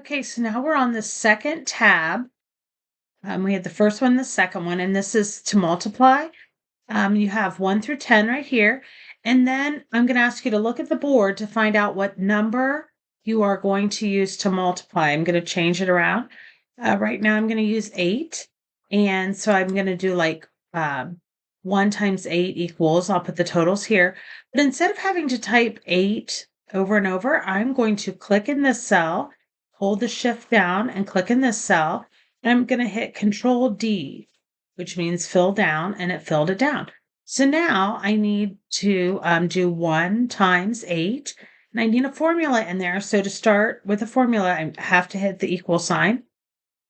Okay, so now we're on the second tab. We had the first one, the second one, and this is to multiply. You have 1 through 10 right here. And then I'm going to ask you to look at the board to find out what number you are going to use to multiply. I'm going to change it around. Right now, I'm going to use 8. And so I'm going to do like 1 times 8 equals, I'll put the totals here. But instead of having to type 8 over and over, I'm going to click in this cell, hold the shift down, and click in this cell. And I'm going to hit Control D, which means fill down, and it filled it down. So now I need to do 1 times 8, and I need a formula in there. So to start with a formula, I have to hit the equal sign,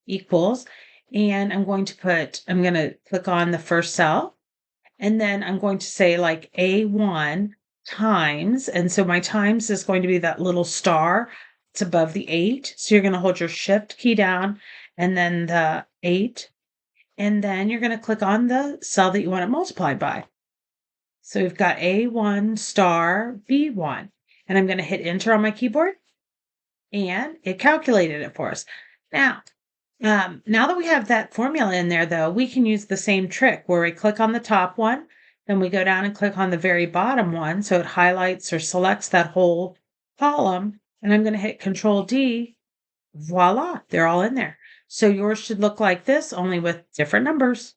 equals, and I'm going to click on the first cell, and then I'm going to say like A1 times, and so my times is going to be that little star. It's above the 8. So you're going to hold your shift key down and then the 8, and then you're going to click on the cell that you want it multiplied by. So we've got A1 star B1. And I'm going to hit enter on my keyboard, and it calculated it for us. Now that we have that formula in there, though, we can use the same trick where we click on the top one, then we go down and click on the very bottom one. So it highlights or selects that whole column. And I'm going to hit Control D. Voila, they're all in there. So yours should look like this, only with different numbers.